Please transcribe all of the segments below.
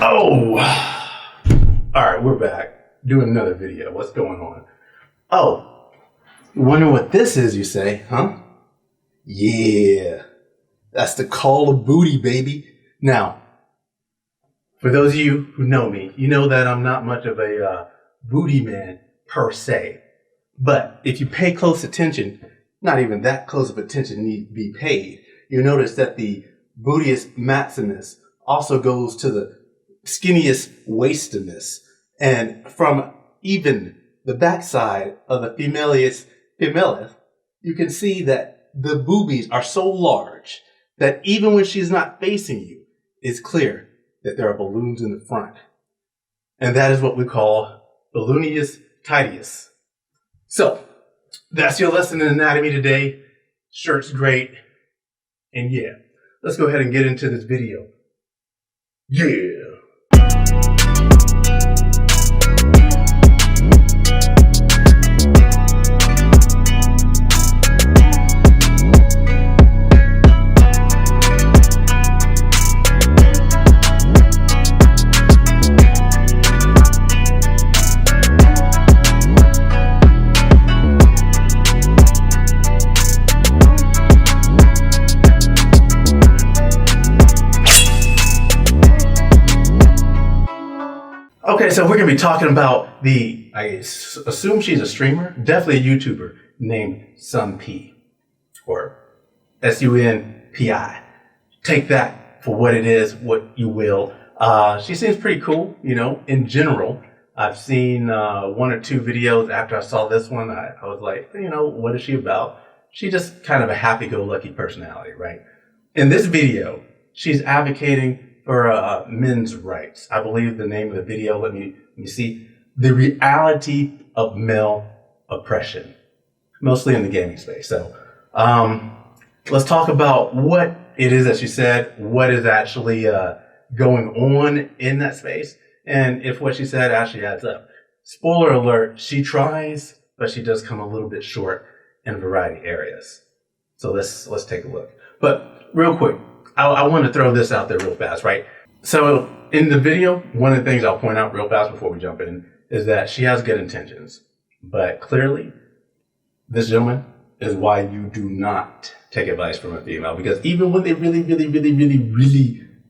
Oh, all right, we're back doing another video. What's going on? Oh, wonder what this is, you say, huh? Yeah, that's the call of booty, baby. Now, for those of you who know me, you know that I'm not much of a booty man per se. But if you pay close attention, not even that close of attention need be paid, you notice that the bootiest maximus also goes to the skinniest waistiness. And from even the backside of the females, you can see that the boobies are so large that even when she's not facing you, it's clear that there are balloons in the front. And that is what we call balloonius tidius. So that's your lesson in anatomy today. Shirt's great. And yeah, let's go ahead and get into this video. Yeah. Okay, so we're going to be talking about I assume she's a streamer, definitely a YouTuber, named Sunpi, or Sunpi. Take that for what it is, what you will. She seems pretty cool, you know, in general. I've seen one or two videos after I saw this one. I was like, you know, what is she about? She's just kind of a happy-go-lucky personality, right? In this video, she's advocating for men's rights. I believe the name of the video, let me see, The Reality of Male Oppression, mostly in the gaming space. So let's talk about what it is that she said, what is actually going on in that space, and if what she said actually adds up. Spoiler alert, she tries, but she does come a little bit short in a variety of areas. So let's take a look. But real quick, I want to throw this out there real fast, right? So in the video, one of the things I'll point out real fast before we jump in is that she has good intentions. But clearly, this gentleman is why you do not take advice from a female. Because even when they really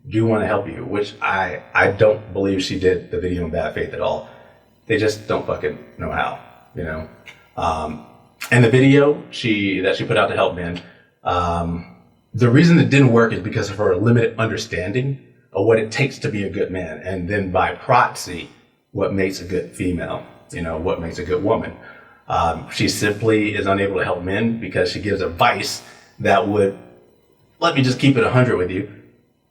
do want to help you, which I don't believe she did the video in bad faith at all. They just don't fucking know how, you know? And the video that she put out to help men, the reason it didn't work is because of her limited understanding of what it takes to be a good man, and then by proxy, what makes a good female, you know, what makes a good woman. She simply is unable to help men because she gives advice that would, let me just keep it 100 with you,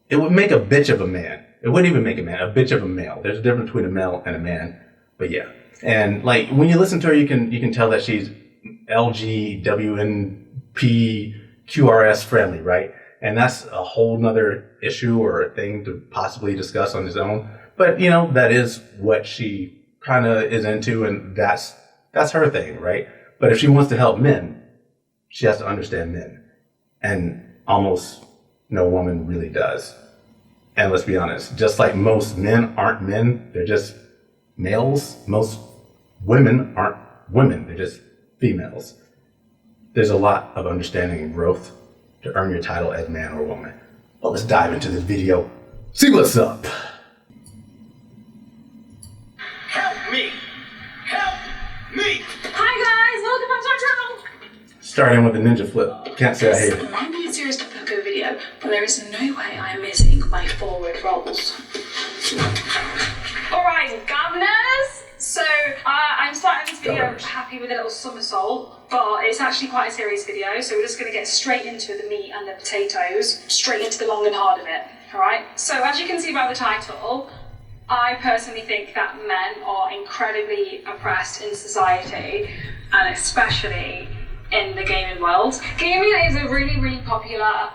it would make a bitch of a man. It wouldn't even make a man, a bitch of a male. There's a difference between a male and a man, but yeah. And like, when you listen to her, you can tell that she's LGWNPQRS friendly, right? And that's a whole nother issue or a thing to possibly discuss on its own. But, you know, that is what she kind of is into, and that's her thing, right? But if she wants to help men, she has to understand men. And almost no woman really does. And let's be honest, just like most men aren't men, they're just males, most women aren't women, they're just females. There's a lot of understanding and growth to earn your title as man or woman. Well, let's dive into this video. See what's up. Help me! Help me! Hi guys, welcome back to our channel. Starting with the ninja flip. Can't say I hate it. This might be a serious topical video, but there is no way I am missing my forward rolls. Alright, governors! So, I'm starting this video happy with a little somersault, but it's actually quite a serious video, so we're just going to get straight into the meat and the potatoes, straight into the long and hard of it, alright? So, as you can see by the title, I personally think that men are incredibly oppressed in society, and especially in the gaming world. Gaming is a really popular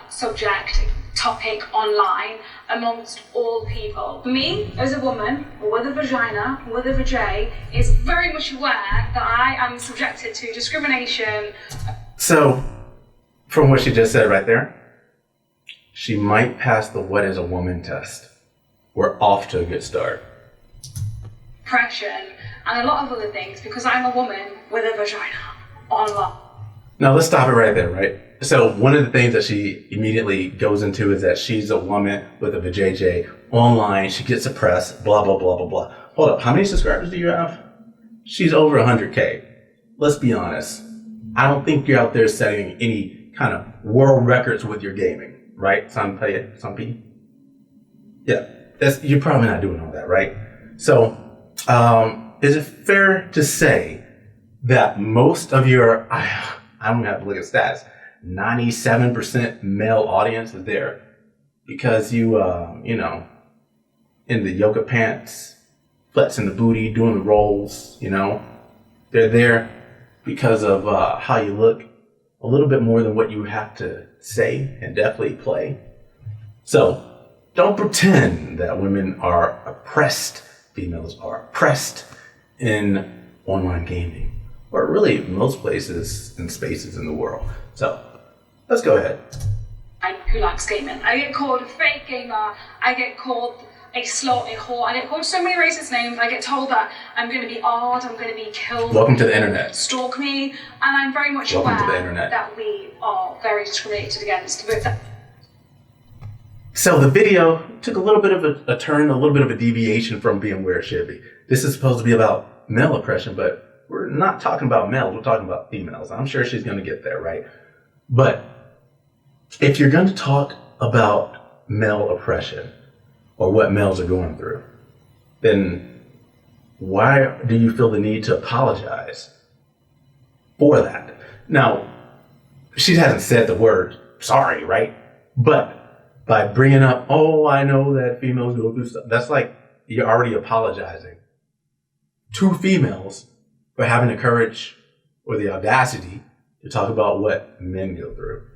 topic online amongst all people. Me, as a woman, with a vagina, with a vajay, is very much aware that I am subjected to discrimination. So, from what she just said right there, she might pass the what is a woman test. we're off to a good start. Depression and a lot of other things because I'm a woman with a vagina online. Now let's stop it right there, right? So one of the things that she immediately goes into is that she's a woman with a vajayjay online. She gets suppressed, blah, blah, blah, blah, blah. Hold up, how many subscribers do you have? She's over 100K. Let's be honest. I don't think you're out there setting any kind of world records with your gaming, right? Sunpi? Yeah, you're probably not doing all that, right? So, is it fair to say that most of your, I'm gonna have to look at stats, 97% male audience is there because you know, in the yoga pants, flexing the booty, doing the rolls, you know, they're there because of how you look a little bit more than what you have to say and definitely play. So don't pretend that women are oppressed, females are oppressed in online gaming, or really most places and spaces in the world. So let's go ahead. Who likes gaming? I get called a fake gamer, I get called a slut, a whore, I get called so many racist names, I get told that I'm going to be odd, I'm going to be killed. Welcome to the internet. Stalk me, and I'm very much Welcome to the aware internet. that we are very discriminated against. So the video took a little bit of a turn, a little bit of a deviation from being where it should be. This is supposed to be about male oppression, but we're not talking about males, we're talking about females. I'm sure she's going to get there, right? But if you're going to talk about male oppression or what males are going through, then why do you feel the need to apologize for that? Now, she hasn't said the word sorry, right? But by bringing up, oh, I know that females go through stuff, that's like you're already apologizing to females for having the courage or the audacity to talk about what men go through.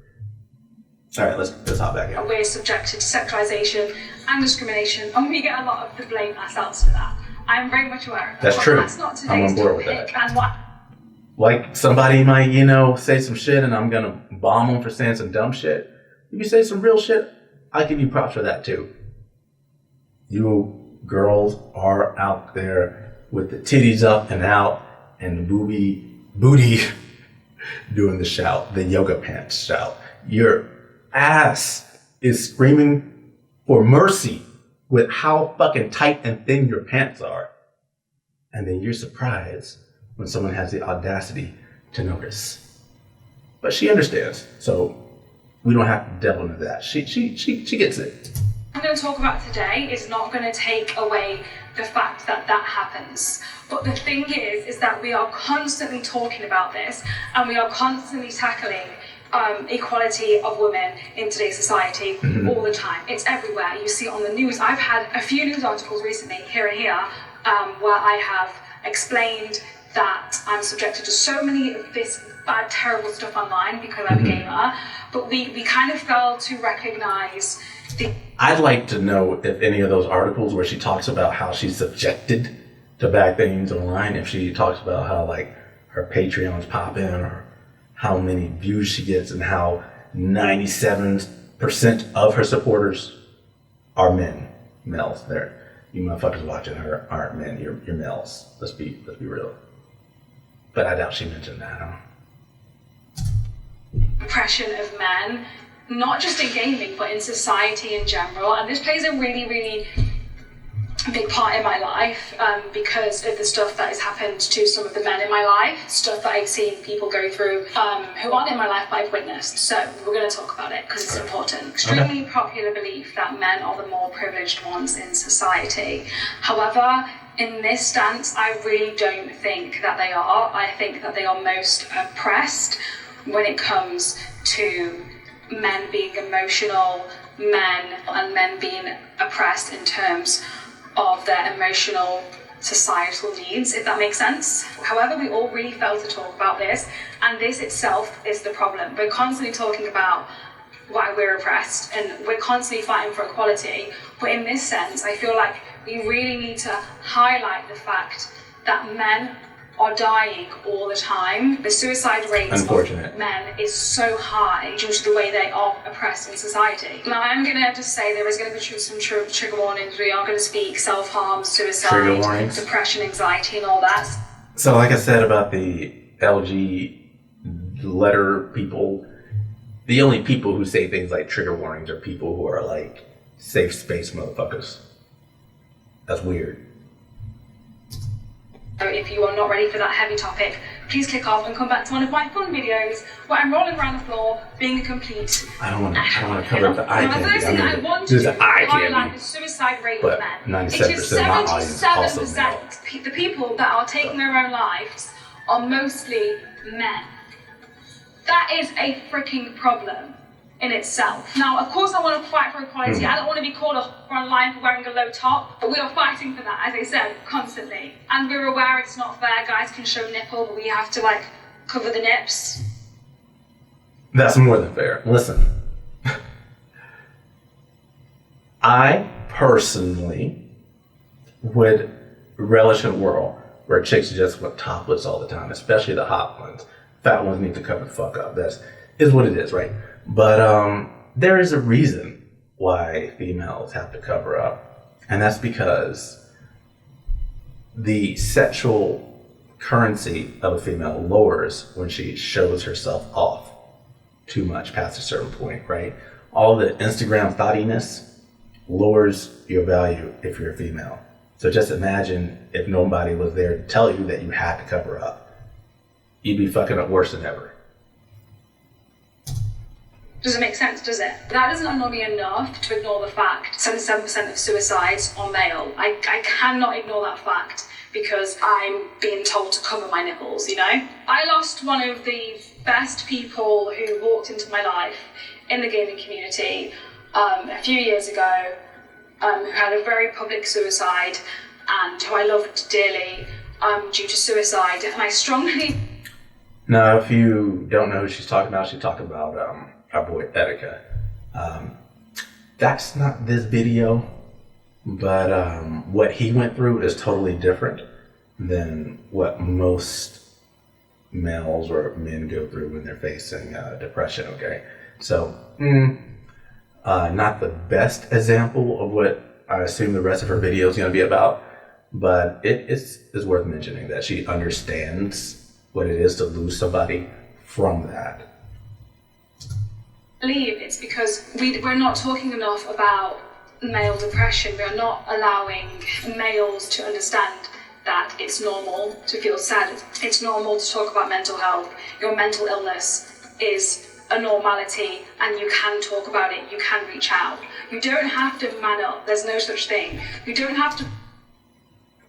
All right, let's hop back in. We're subjected to sexualization and discrimination, and we get a lot of the blame ourselves for that. I'm very much aware of that. That's true. That's not I'm on today's board with topic, that. and what Like somebody might, say some shit and I'm gonna bomb them for saying some dumb shit. If you say some real shit, I give you props for that too. You girls are out there with the titties up and out and the booty doing the shout, the yoga pants shout. Your ass is screaming for mercy with how fucking tight and thin your pants are. And then you're surprised when someone has the audacity to notice. But she understands, so we don't have to delve into that. She gets it. I'm going to talk about today is not going to take away the fact that that happens. But the thing is that we are constantly talking about this and we are constantly tackling equality of women in today's society all the time. It's everywhere. You see it on the news. I've had a few news articles recently, here and here, where I have explained that I'm subjected to so many of this bad, terrible stuff online because I'm a gamer, but we kind of fail to recognize the... I'd like to know if any of those articles where she talks about how she's subjected to bad things online, if she talks about how like her Patreon's popping or how many views she gets and how 97% of her supporters are males. You motherfuckers watching her aren't men, you're males. Let's be real. But I doubt she mentioned that, huh? Oppression of men, not just in gaming, but in society in general. And this plays a really, really big part in my life because of the stuff that has happened to some of the men in my life, stuff that I've seen people go through who aren't in my life but I've witnessed. So we're going to talk about it because it's important. Extremely popular belief that men are the more privileged ones in society. However, in this stance, I really don't think that they are. I think that they are most oppressed when it comes to men being emotional, and men being oppressed in terms of their emotional societal needs, if that makes sense. However, we all really fail to talk about this, and this itself is the problem. We're constantly talking about why we're oppressed, and we're constantly fighting for equality, but in this sense, I feel like we really need to highlight the fact that men are dying all the time. The suicide rate Unfortunate. of men is so high due to the way they are oppressed in society. Now, I'm going to just say there is going to be some trigger warnings. We are going to speak self-harm, suicide, depression, anxiety, and all that. So like I said about the LG letter people, the only people who say things like trigger warnings are people who are like safe space motherfuckers. That's weird. So if you are not ready for that heavy topic, please click off and come back to one of my fun videos where I'm rolling around the floor being a complete... I don't want to cover up the eye candy. The first thing I want to do is highlight the suicide rate of men. It is 77% the people that are taking their own lives are mostly men. That is a freaking problem in itself. Now, of course, I want to fight for equality. I don't want to be called a online for wearing a low top, but we are fighting for that, as I said, constantly. And we're aware it's not fair. Guys can show nipple, but we have to, like, cover the nips. That's more than fair. Listen, I personally would relish in a world where chicks just went topless all the time, especially the hot ones. Fat ones need to cover the fuck up. That's is what it is, right? But there is a reason why females have to cover up, and that's because the sexual currency of a female lowers when she shows herself off too much past a certain point, right? All the Instagram thottiness lowers your value if you're a female. So just imagine if nobody was there to tell you that you had to cover up. You'd be fucking up worse than ever. Doesn't make sense, does it? That doesn't annoy me enough to ignore the fact 77% of suicides are male. I cannot ignore that fact because I'm being told to cover my nipples, you know? I lost one of the best people who walked into my life in the gaming community a few years ago, who had a very public suicide and who I loved dearly due to suicide. And I strongly... Now, if you don't know who she's talking about our boy Etika. That's not this video, but what he went through is totally different than what most males or men go through when they're facing depression, okay? So, not the best example of what I assume the rest of her video is going to be about, but it's worth mentioning that she understands what it is to lose somebody from that. I believe it's because we're not talking enough about male depression. We are not allowing males to understand that it's normal to feel sad. It's normal to talk about mental health. Your mental illness is a normality and you can talk about it. You can reach out. You don't have to man up. There's no such thing. You don't have to...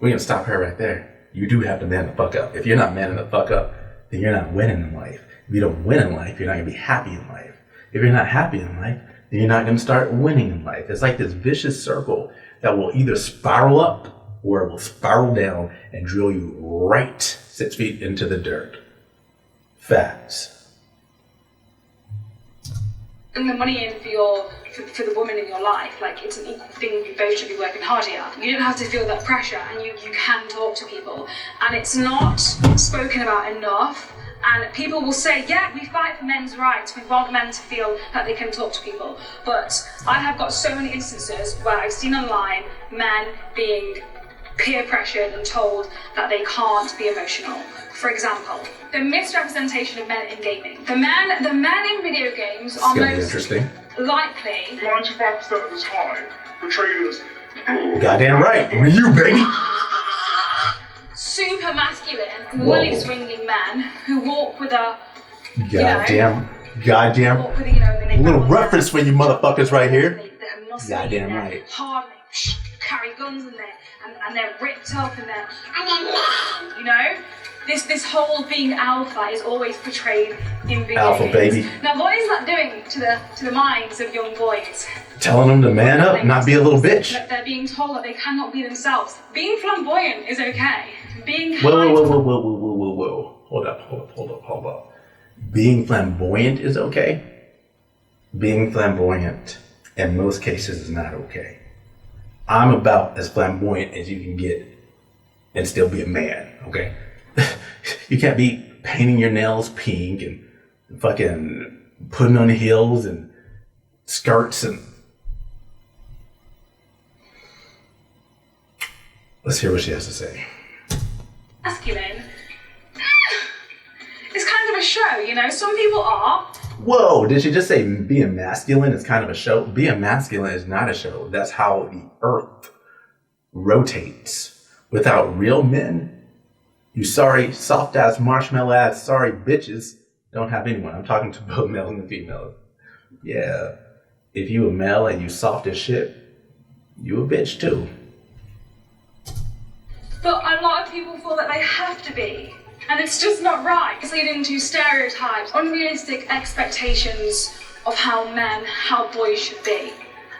We're going to stop her right there. You do have to man the fuck up. If you're not manning the fuck up, then you're not winning in life. If you don't win in life, you're not going to be happy in life. If you're not happy in life, then you're not going to start winning in life. It's like this vicious circle that will either spiral up or it will spiral down and drill you right 6 feet into the dirt. Facts. And the money in for the woman in your life, like it's an equal thing. You both should be working harder. You don't have to feel that pressure, and you can talk to people. And it's not spoken about enough. And people will say, yeah, we fight for men's rights. We want men to feel that they can talk to people. But I have got so many instances where I've seen online men being peer pressured and told that they can't be emotional. For example, the misrepresentation of men in gaming. The men in video games are most likely... 95% of the time, portrayed as... Goddamn right. Were you, baby? Super masculine, woolly swinging men who walk with a... Goddamn. Walk with a, a little reference for you motherfuckers right here. They're muscly, Goddamn they're right. hard, they carry guns and they're ripped up and they're you know? This whole being alpha is always portrayed in video Alpha games. baby. Now what is that doing to the minds of young boys? Telling them to man up, not be a little bitch. That they're being told that they cannot be themselves. Being flamboyant is okay. Being Whoa. Hold up. Being flamboyant is okay. Being flamboyant in most cases is not okay. I'm about as flamboyant as you can get and still be a man, okay? You can't be painting your nails pink and fucking putting on heels and skirts and... Let's hear what she has to say. Masculine. It's kind of a show, you know. Some people are. Whoa, did she just say being masculine is kind of a show? Being masculine is not a show. That's how the earth rotates. Without real men, you sorry, soft ass, marshmallow ass, sorry bitches don't have anyone. I'm talking to both males and females. Yeah, if you a male and you soft as shit, you a bitch too. But a lot of people feel that they have to be. And it's just not right. It's leading to stereotypes, unrealistic expectations of how men, how boys should be.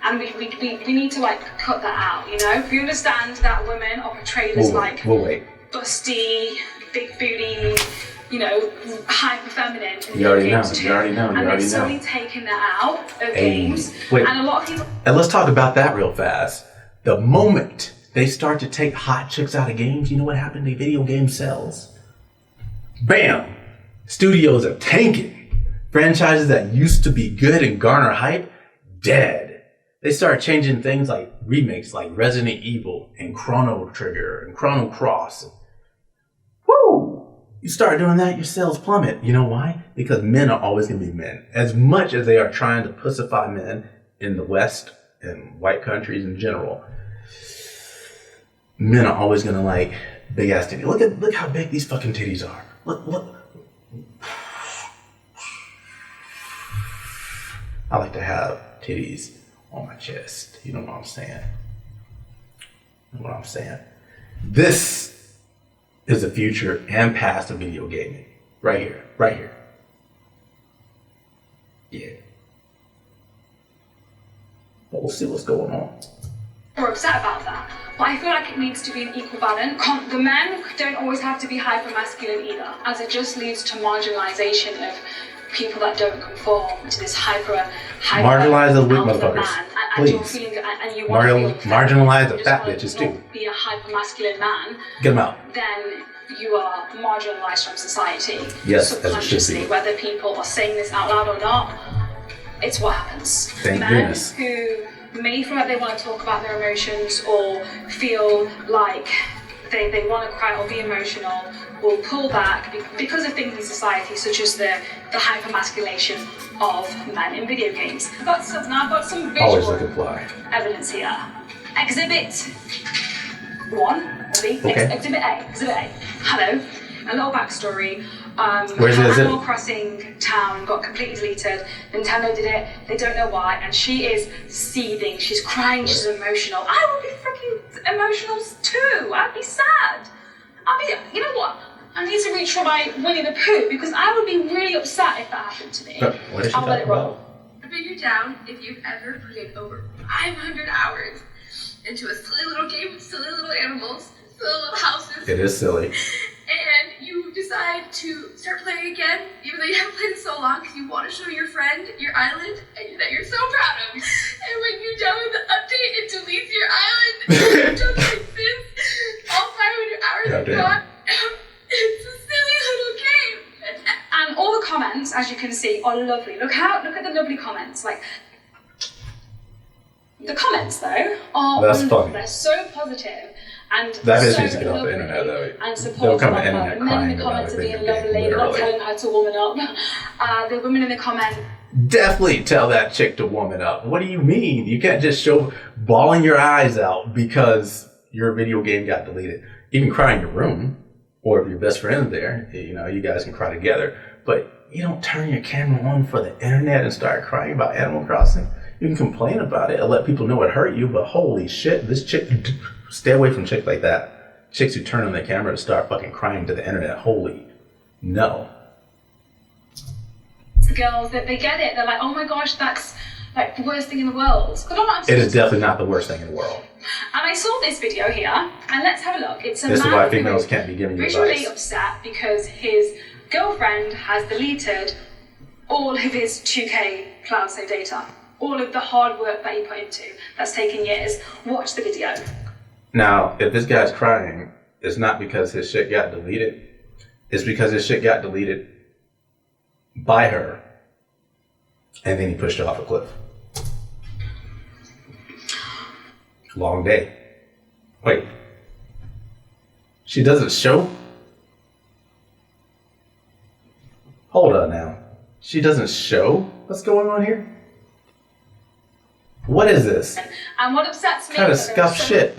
And we need to like cut that out, you know? We understand that women are portrayed as busty, big booty, you know, hyper feminine. You already know. And they're slowly taking that out of games. Wait. And a lot of people... And let's talk about that real fast. The moment they start to take hot chicks out of games, you know what happened to video game sales? Bam! Studios are tanking. Franchises that used to be good and garner hype, dead. They started changing things like remakes like Resident Evil and Chrono Trigger and Chrono Cross. Woo! You start doing that, your sales plummet. You know why? Because men are always going to be men. As much as they are trying to pussify men in the West and white countries in general, men are always going to like big ass titties. Look how big these fucking titties are. Look. I like to have titties on my chest. You know what I'm saying? This is the future and past of video gaming. Right here. Yeah. But we'll see what's going on. We're upset about that. But I feel like it needs to be an equal balance. The men don't always have to be hyper-masculine either, as it just leads to marginalization of people that don't conform to this hyper marginalize those weak motherfuckers. Man. Please. And you want to marginalize the fat bitches too. Be a hyper-masculine man. Get them out. Then you are marginalized from society. Yes, as it should subconsciously, be. whether people are saying this out loud or not, it's what happens. Thank Men goodness. who may feel like they want to talk about their emotions or feel like they want to cry or be emotional will pull back because of things in society such as the hypermasculation of men in video games. I've got some visual evidence here. Exhibit 1, Exhibit A. Hello. A little backstory. Where's the exhibit? Animal Crossing town got completely deleted. Nintendo did it. They don't know why, and she is seething. She's crying. She's emotional. I would be freaking emotional too. I'd be sad. You know what? I need to reach for my Winnie the Pooh because I would be really upset if that happened to me. What is she I'll let it talking roll. about? I figured down if you've ever put in over 500 hours into a silly little game with silly little animals, silly little houses. It is silly. And you decide to start playing again, even though you haven't played it so long, because you want to show your friend your island that you're so proud of. And when you download the update, it deletes your island. It doesn't exist. All 500 hours are gone. It's a silly little game. And all the comments, as you can see, are lovely. Look at the lovely comments. Like the comments, though, are That's wonderful. funny. They're so positive. And That is so needs to get off the lovely internet, though. and supportive. They'll come of on the her. internet The men in crying the about comments a are being video game, lovely. They're not literally. telling her to woman up. The women in the comment. Definitely tell that chick to woman up. What do you mean? You can't just show bawling your eyes out because your video game got deleted. You can cry in your room, or if your best friend's there, you guys can cry together. But you don't turn your camera on for the internet and start crying about Animal Crossing. You can complain about it and let people know it hurt you, but holy shit, this chick, stay away from chicks like that. Chicks who turn on their camera to start fucking crying to the internet. Holy no. Girls that they get it. They're like, oh my gosh, that's like the worst thing in the world. It is definitely not the worst thing in the world. And I saw this video here, and let's have a look. It's a This is man why who females is can't be giving you visually advice. upset because his girlfriend has deleted all of his 2K cloud save data. All of the hard work that he put into. That's taken years. Watch the video. Now, if this guy's crying, it's not because his shit got deleted. is because this shit got deleted by her, and then he pushed her off a cliff. Long day. Wait. She doesn't show? Hold on now. She doesn't show what's going on here? What is this? And what upsets me Kind of is that scuff there's shit.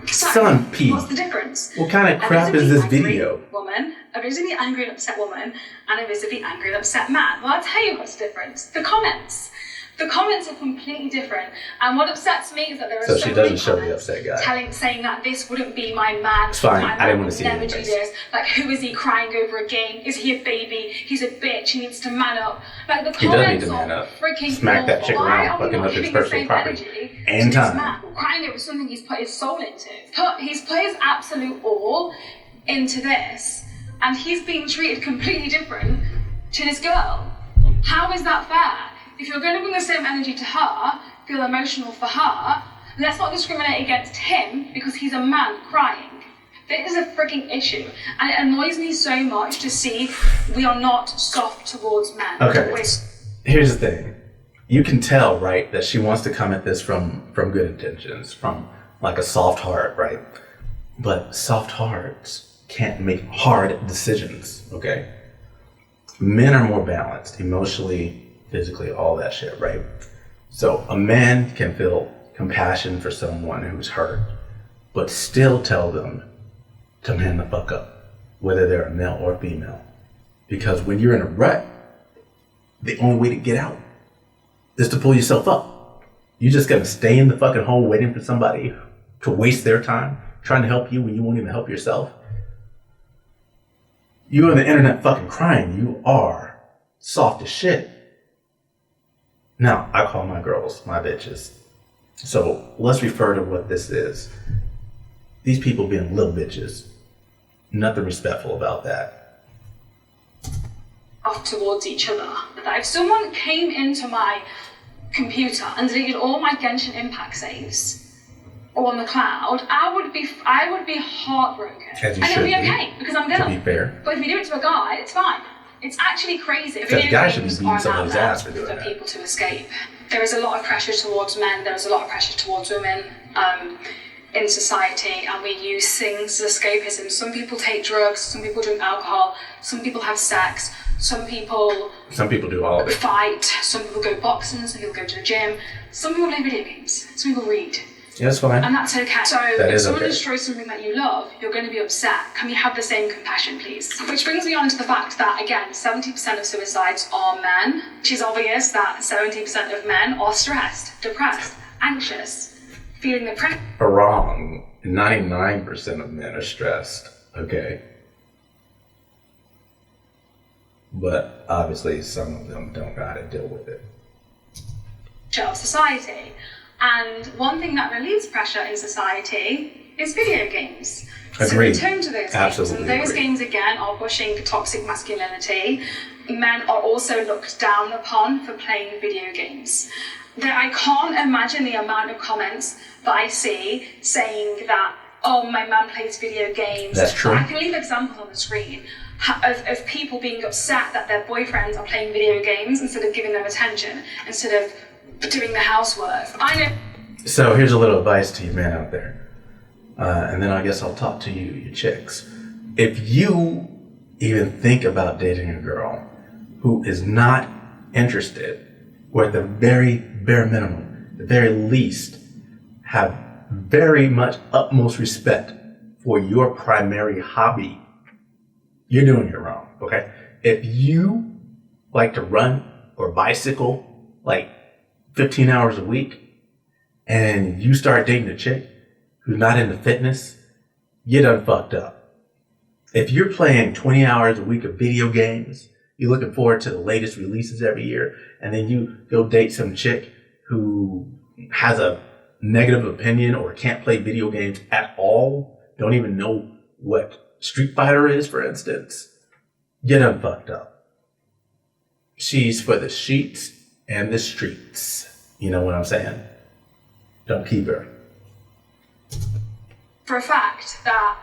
Sunpi. What's the difference? What kind of A crap is visibly this angry video? Woman, a visibly angry and upset woman, and a visibly angry and upset man. Well, I'll tell you what's the difference. The comments. The comments are completely different. And what upsets me is that there are So so she many doesn't show the comments upset guy. saying that this wouldn't be my man. It's fine. My I man didn't wanna would see never it do anyways. this. Like, who is he crying over a game? Is he a baby? He's a bitch. He needs to man up. Like, the He does need comments to man are up. freaking Smack that awful. chick Why around, are we fucking not up his giving the personal same property energy and to this time. man? Crying over something he's put his soul into. He's put his absolute all into this, and he's being treated completely different to this girl. How is that fair? If you're going to bring the same energy to her, feel emotional for her, let's not discriminate against him because he's a man crying. This is a freaking issue, and it annoys me so much to see we are not soft towards men. Okay. We're Here's the thing. You can tell, right, that she wants to come at this from good intentions, from like a soft heart, right? But soft hearts can't make hard decisions, okay? Men are more balanced, emotionally, physically, all that shit, right? So a man can feel compassion for someone who's hurt, but still tell them to man the fuck up, whether they're a male or female. Because when you're in a rut, the only way to get out is to pull yourself up. You're just gonna stay in the fucking hole waiting for somebody to waste their time trying to help you when you won't even help yourself. You on the internet fucking crying, you are soft as shit. Now, I call my girls my bitches. So let's refer to what this is. These people being little bitches. Nothing respectful about that. off towards each other. That if someone came into my computer and deleted all my Genshin Impact saves on the cloud, I would be heartbroken. As you and it would be should be, okay because I'm To gonna. be fair. But if you do it to a guy, it's fine. It's actually crazy. Because Video guys should be games beating are somebody's an outlet ass for doing that. people to escape. There is a lot of pressure towards men. There is a lot of pressure towards women in society, and we use things as escapism. Some people take drugs. Some people drink alcohol. Some people have sex. Some people do all of it. fight. Some people go boxing. Some people go to the gym. Some people play video games. Some people read. Yeah, that's fine. And that's okay. So That if is someone okay. destroys something that you love, you're going to be upset. Can we have the same compassion, please? Which brings me on to the fact that, again, 70% of suicides are men, which is obvious that 70% of men are stressed, depressed, anxious, feeling the pressure. Wrong. 99% of men are stressed. Okay. But obviously some of them don't know how to deal with it. of society. And one thing that relieves pressure in society is video games. So we Agreed. turn to those Absolutely games, and those agree. games again are pushing toxic masculinity. Men are also looked down upon for playing video games. I can't imagine the amount of comments that I see saying that, oh, my man plays video games. That's true. I can leave examples on the screen of people being upset that their boyfriends are playing video games instead of giving them attention, instead of doing the housework. I know. So here's a little advice to you men out there. And then I guess I'll talk to you chicks. If you even think about dating a girl who is not interested, or at the very bare minimum, the very least, have very much utmost respect for your primary hobby, you're doing it wrong, okay? If you like to run or bicycle like 15 hours a week, and you start dating a chick who's not into fitness, you done fucked up. If you're playing 20 hours a week of video games, you're looking forward to the latest releases every year, and then you go date some chick who has a negative opinion or can't play video games at all, don't even know what Street Fighter is, for instance, you done fucked up. She's for the sheets and the streets. You know what I'm saying? Don't keep her. For a fact that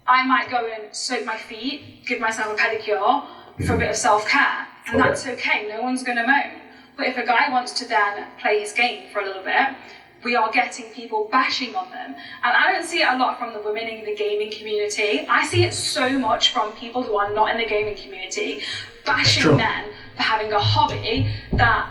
I might go and soak my feet, give myself a pedicure for a bit of self-care, and that's okay, no one's going to moan. But if a guy wants to then play his game for a little bit, we are getting people bashing on them. And I don't see it a lot from the women in the gaming community. I see it so much from people who are not in the gaming community, bashing men for having a hobby that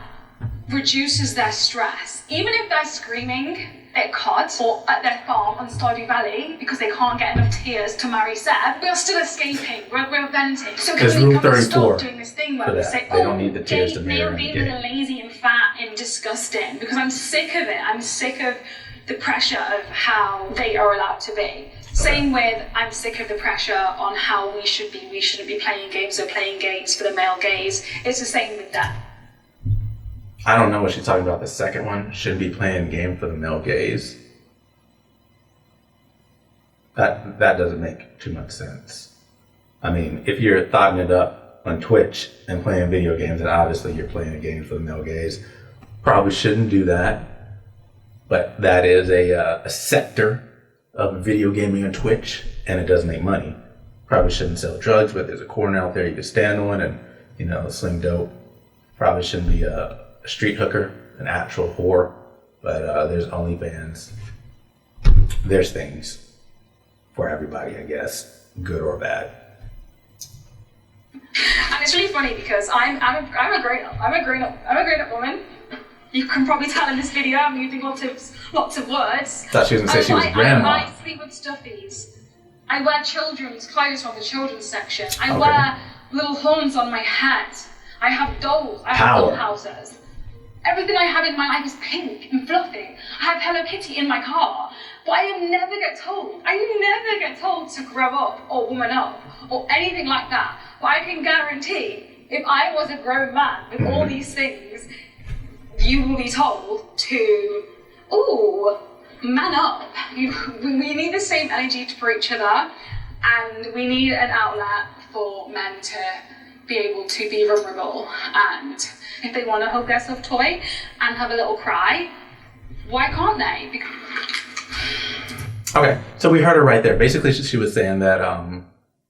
reduces their stress. Even if they're screaming at COD or at their farm on Stardew Valley because they can't get enough tears to marry Seb, we're still escaping, we're venting. So can we come and stop doing this thing where we say, they don't need the tears to marry male being lazy and fat and disgusting, because I'm sick of it. I'm sick of the pressure of how they are allowed to be. Same with, I'm sick of the pressure on how we should be. We shouldn't be playing games or playing games for the male gaze. It's the same with that. I don't know what she's talking about. The second one, shouldn't be playing game for the male gaze. That doesn't make too much sense. I mean, if you're thotting it up on Twitch and playing video games, then obviously you're playing a game for the male gaze. Probably shouldn't do that. But that is a sector of video gaming on Twitch, and it does make money. Probably shouldn't sell drugs, but there's a corner out there you can stand on and, sling dope. Probably shouldn't be a street hooker, an actual whore, but there's OnlyFans. There's things for everybody, I guess, good or bad. And it's really funny because I'm a grown up woman. You can probably tell in this video I'm using lots of words. Thought she was gonna say she was grandma. I sleep with stuffies. I wear children's clothes from the children's section. I wear little horns on my head. I have dolls. I have doll houses. Everything I have in my life is pink and fluffy. I have Hello Kitty in my car. But I never get told to grow up or woman up or anything like that. But I can guarantee, if I was a grown man with all these things, you will be told to, man up. We need the same energy for each other, and we need an outlet for men to be able to be vulnerable. And if they want to hug their soft toy and have a little cry, why can't they? Okay, so we heard her right there. Basically, she was saying that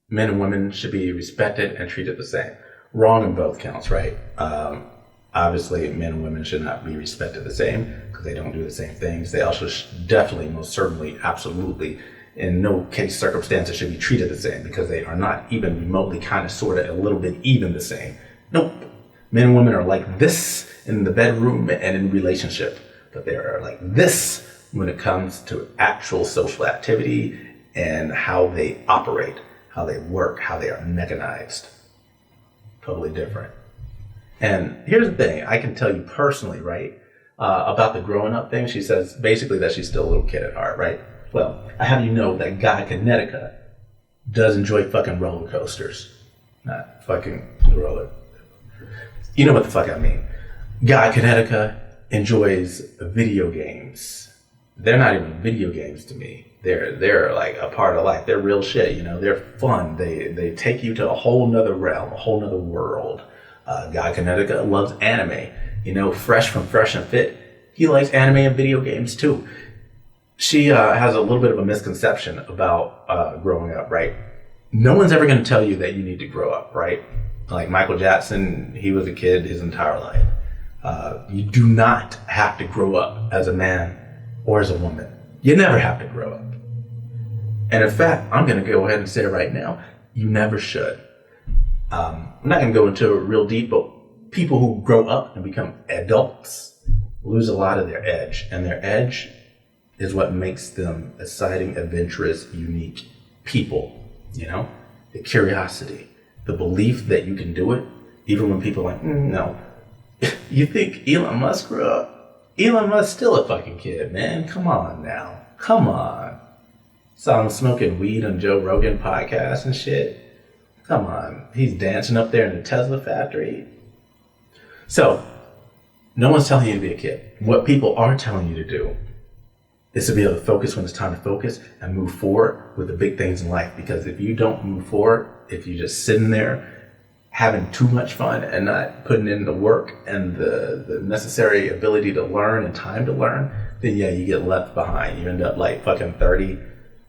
men and women should be respected and treated the same. Wrong in both counts, right? Obviously, men and women should not be respected the same because they don't do the same things. They also definitely, most certainly, absolutely, in no case circumstances should be treated the same because they are not even remotely, kind of, sort of, a little bit even the same. Nope. Men and women are like this in the bedroom and in relationship, but they are like this when it comes to actual social activity and how they operate, how they work, how they are mechanized. Totally different. And here's the thing, I can tell you personally, right, about the growing up thing. She says basically that she's still a little kid at heart, right? Well, I have you know that Guy Connecticut does enjoy fucking roller coasters. Not fucking roller. You know what the fuck I mean. Guy Connecticut enjoys video games. They're not even video games to me. They're like a part of life. They're real shit, They're fun. They take you to a whole nother realm, a whole nother world. Guy Connecticut loves anime. Fresh from Fresh and Fit. He likes anime and video games too. She has a little bit of a misconception about growing up, right? No one's ever going to tell you that you need to grow up, right? Like Michael Jackson, he was a kid his entire life. You do not have to grow up as a man or as a woman. You never have to grow up. And in fact, I'm going to go ahead and say right now, you never should. I'm not going to go into it real deep, but people who grow up and become adults lose a lot of their edge. And their edge is what makes them exciting, adventurous, unique people. The curiosity, the belief that you can do it, even when people are like, no. You think Elon Musk grew up? Elon Musk's still a fucking kid, man. Come on now. Come on. Saw him smoking weed on Joe Rogan podcast and shit. Come on. He's dancing up there in the Tesla factory. So, no one's telling you to be a kid. What people are telling you to do is to be able to focus when it's time to focus and move forward with the big things in life. Because if you don't move forward, if you're just sitting there having too much fun and not putting in the work and the necessary ability to learn and time to learn, then yeah, you get left behind. You end up like fucking 30,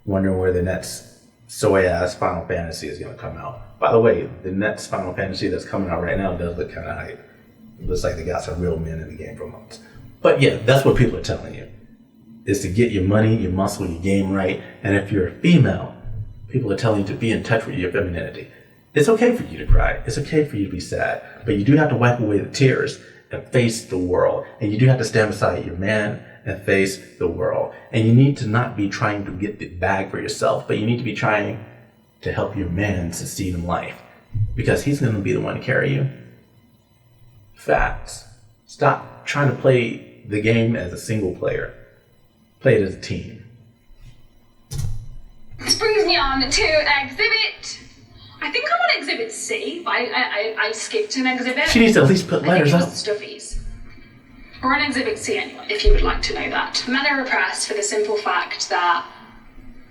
wondering where the next soy-ass Final Fantasy is going to come out. By the way, the next Final Fantasy that's coming out right now does look kind of hype. It looks like they got some real men in the game for months. But yeah, that's what people are telling you. Is to get your money, your muscle, your game right. And if you're a female, people are telling you to be in touch with your femininity. It's okay for you to cry. It's okay for you to be sad. But you do have to wipe away the tears and face the world. And you do have to stand beside your man and face the world. And you need to not be trying to get the bag for yourself, but you need to be trying to help your man succeed in life. Because he's going to be the one to carry you. Facts. Stop trying to play the game as a single player. Play it as a team. This brings me on to exhibit. I think I'm on exhibit C, but I skipped an exhibit. She needs to at least put letters I up. think it was the stuffies. We're on exhibit C anyway, if you would like to know that. Men are repressed for the simple fact that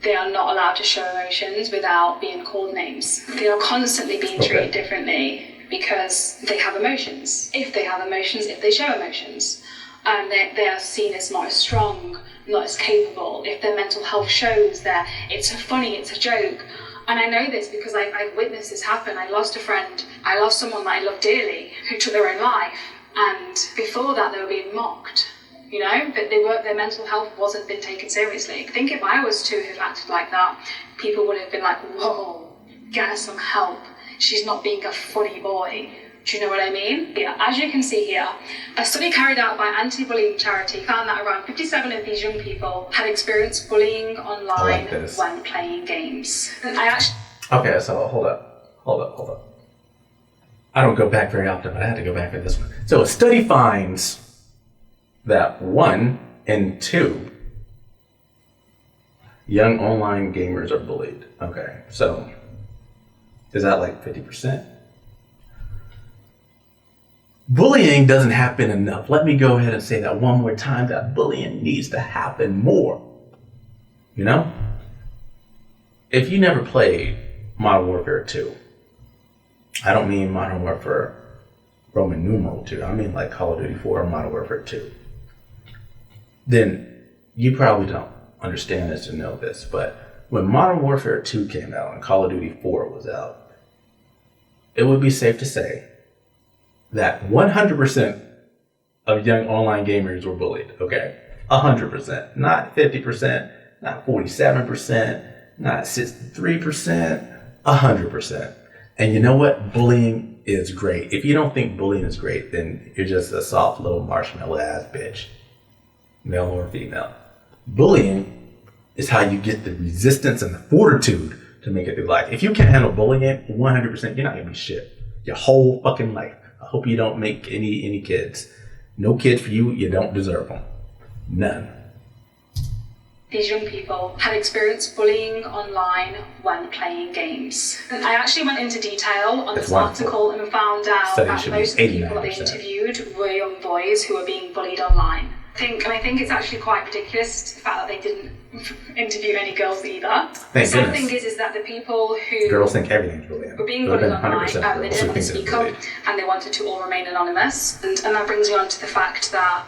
they are not allowed to show emotions without being called names. They are constantly being treated differently because they have emotions. If they have emotions, if they show emotions. They are seen as not as strong, not as capable. If their mental health shows that it's funny, it's a joke. And I know this because I've witnessed this happen. I lost a friend. I lost someone that I loved dearly who took their own life. And before that, they were being mocked. You know, but their mental health wasn't being taken seriously. I think if I was to have acted like that, people would have been like, whoa, get her some help. She's not being a funny boy. Do you know what I mean? Yeah, as you can see here, a study carried out by anti-bullying charity found that around 57 of these young people had experienced bullying online when playing games. Okay, so hold up. I don't go back very often, but I had to go back for this one. So a study finds that 1 in 2 young online gamers are bullied. Okay, so is that like 50%? Bullying doesn't happen enough. Let me go ahead and say that one more time, that bullying needs to happen more. You know? If you never played Modern Warfare 2, I don't mean Modern Warfare Roman numeral 2, I mean like Call of Duty 4 or Modern Warfare 2, then you probably don't understand this or know this, but when Modern Warfare 2 came out and Call of Duty 4 was out, it would be safe to say that 100% of young online gamers were bullied, okay? 100%, not 50%, not 47%, not 63%, 100%. And you know what? Bullying is great. If you don't think bullying is great, then you're just a soft little marshmallow ass bitch, male or female. Bullying is how you get the resistance and the fortitude to make it through life. If you can't handle bullying, 100%, you're not gonna be shit your whole fucking life. I hope you don't make any kids. No kids for you. You don't deserve them. None. These young people had experienced bullying online when playing games. I actually went into detail on this article and found out that most of the people that they interviewed were young boys who were being bullied online. I think it's actually quite ridiculous the fact that they didn't interview any girls either. The sad thing is that the people who girls think everything's bullying were being bullied online, they didn't want to speak up and they wanted to all remain anonymous. And that brings me on to the fact that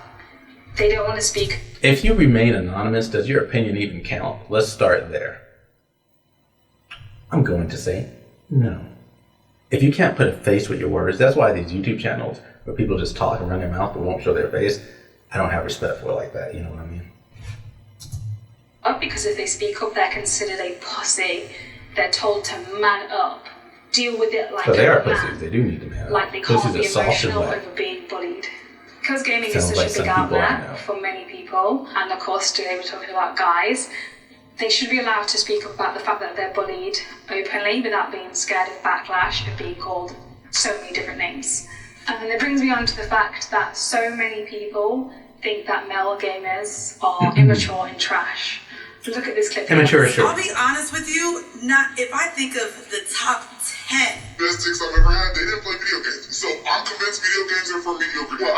they don't want to speak. If you remain anonymous, does your opinion even count? Let's start there. I'm going to say no. If you can't put a face with your words, that's why these YouTube channels where people just talk and run their mouth but won't show their face, I don't have respect for it like that, you know what I mean? Because if they speak up, they're considered a pussy. They're told to man up. Deal with it like a man. So they are pussies, they do need to man up. Like they can't be emotional over being bullied. Because gaming is such a big outlet for many people, and of course today we're talking about guys, they should be allowed to speak up about the fact that they're bullied openly without being scared of backlash of being called so many different names. And it brings me on to the fact that so many people think that male gamers are immature and trash. Look at this clip. Immature is true. I'll be honest with you, if I think of the top 10 best chicks I've ever had, they didn't play video games. So I'm convinced video games are for mediocre. Well,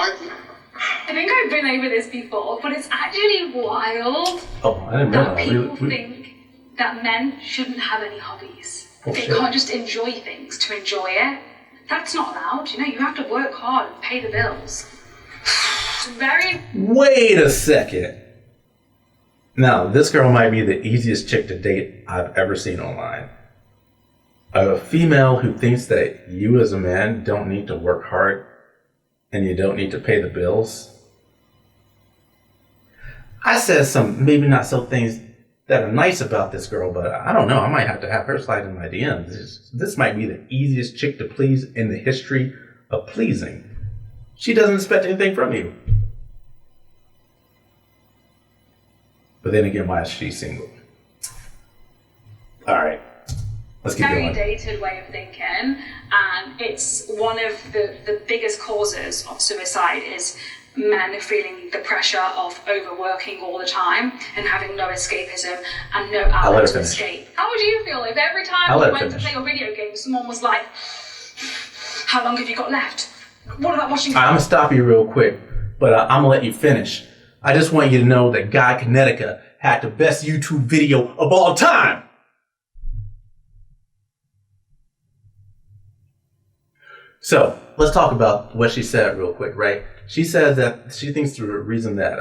I think I've been over this before, but it's actually wild that people think that men shouldn't have any hobbies. They can't just enjoy things to enjoy it. That's not allowed. You know, you have to work hard and pay the bills. It's very... Wait a second. Now, this girl might be the easiest chick to date I've ever seen online. A female who thinks that you as a man don't need to work hard and you don't need to pay the bills. I said some maybe not so things that are nice about this girl, but I don't know. I might have to have her slide in my DMs. This might be the easiest chick to please in the history of pleasing. She doesn't expect anything from you. But then again, why is she single? All right, let's keep Very going. dated way of thinking, and it's one of the biggest causes of suicide is men feeling the pressure of overworking all the time and having no escapism and no outlet to escape. How would you feel if every time you went to play your video game, someone was like, how long have you got left? What about watching? I'm going to stop you real quick, but I'm going to let you finish. I just want you to know that Guy Connecticut had the best YouTube video of all time. So let's talk about what she said real quick, right? She says that she thinks the reason that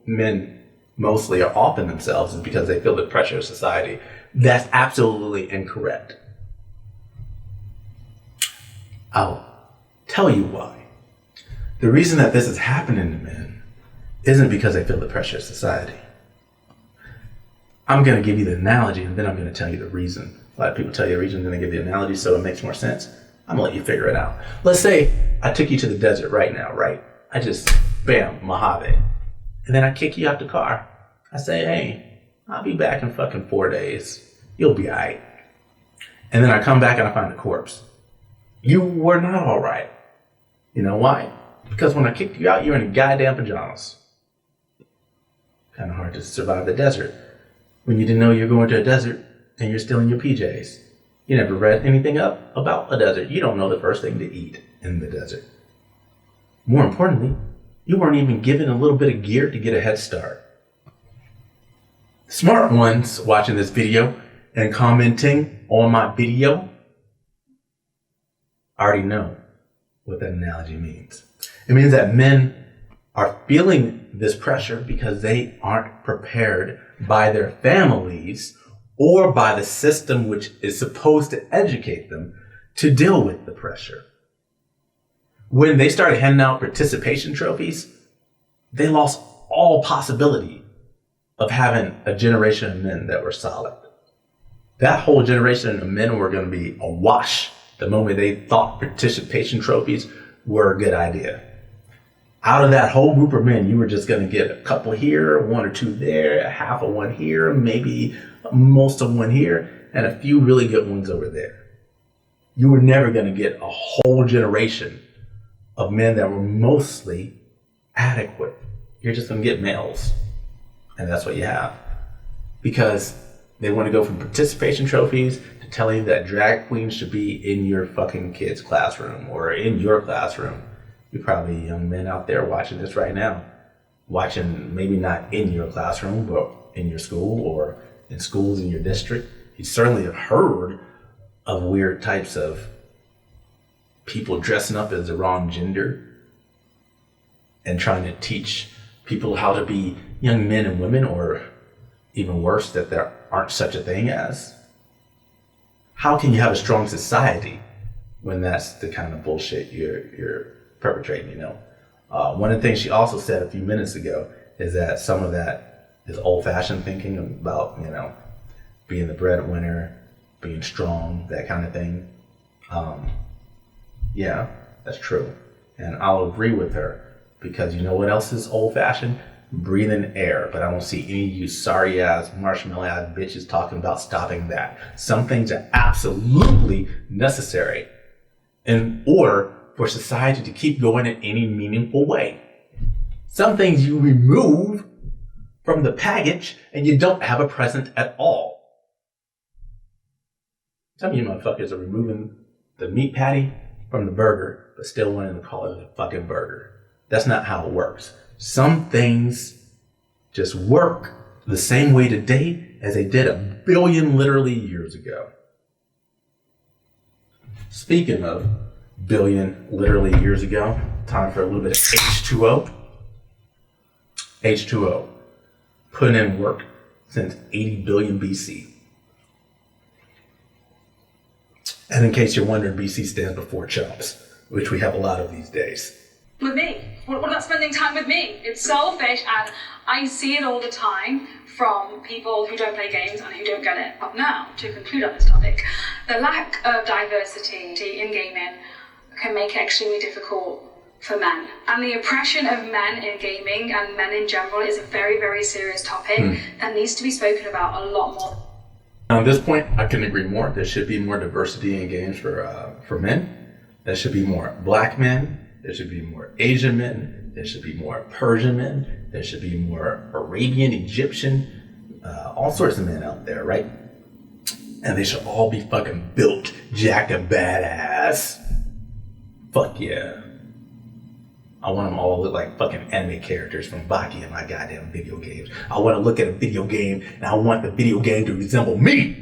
men mostly are offing themselves is because they feel the pressure of society. That's absolutely incorrect. I'll tell you why. The reason that this is happening to men isn't because they feel the pressure of society. I'm going to give you the analogy and then I'm going to tell you the reason. A lot of people tell you the reason, then they give you the analogy so it makes more sense. I'm going to let you figure it out. Let's say I took you to the desert right now, right? I just, bam, Mojave. And then I kick you out the car. I say, hey, I'll be back in fucking 4 days. You'll be all right. And then I come back and I find a corpse. You were not all right. You know why? Because when I kicked you out, you're in goddamn pajamas. Kind of hard to survive the desert when you didn't know you were going to a desert and you're still in your PJs. You never read anything up about a desert. You don't know the first thing to eat in the desert. More importantly, you weren't even given a little bit of gear to get a head start. Smart ones watching this video and commenting on my video already know what that analogy means. It means that men are feeling this pressure because they aren't prepared by their families or by the system which is supposed to educate them to deal with the pressure. When they started handing out participation trophies, they lost all possibility of having a generation of men that were solid. That whole generation of men were going to be awash the moment they thought participation trophies were a good idea. Out of that whole group of men, you were just going to get a couple here, one or two there, half of one here, maybe most of one here, and a few really good ones over there. You were never going to get a whole generation of men that were mostly adequate. You're just going to get males. And that's what you have. Because they want to go from participation trophies to telling you that drag queens should be in your fucking kid's classroom or in your classroom. You're probably young men out there watching this right now. Watching maybe not in your classroom, but in your school or in schools in your district. You certainly have heard of weird types of people dressing up as the wrong gender and trying to teach people how to be young men and women, or even worse, that there aren't such a thing as. How can you have a strong society when that's the kind of bullshit you're perpetrating, you know? One of the things she also said a few minutes ago is that some of that is old-fashioned thinking about, you know, being the breadwinner, being strong, that kind of thing. Yeah, that's true. And I'll agree with her, because you know what else is old-fashioned? Breathing air. But I don't see any of you sorry-ass, marshmallow-ass bitches talking about stopping that. Some things are absolutely necessary in order for society to keep going in any meaningful way. Some things you remove from the package and you don't have a present at all. Some of you motherfuckers are removing the meat patty from the burger, but still wanting to call it a fucking burger. That's not how it works. Some things just work the same way today as they did 1 billion literally years ago. Speaking of billion literally years ago, time for a little bit of H2O. H2O. put in work since 80 billion BC. And in case you're wondering, BC stands before chumps, which we have a lot of these days. With me. What about spending time with me? It's selfish, and I see it all the time from people who don't play games and who don't get it. But now, to conclude on this topic, the lack of diversity in gaming can make it extremely difficult for men. And the oppression of men in gaming and men in general is a very, very serious topic that needs to be spoken about a lot more. On this point, I couldn't agree more. There should be more diversity in games for men. There should be more black men. There should be more Asian men. There should be more Persian men. There should be more Arabian, Egyptian, all sorts of men out there, right? And they should all be fucking built, jacked, and badass. Fuck yeah. I want them all to look like fucking anime characters from Baki in my goddamn video games. I want to look at a video game and I want the video game to resemble me.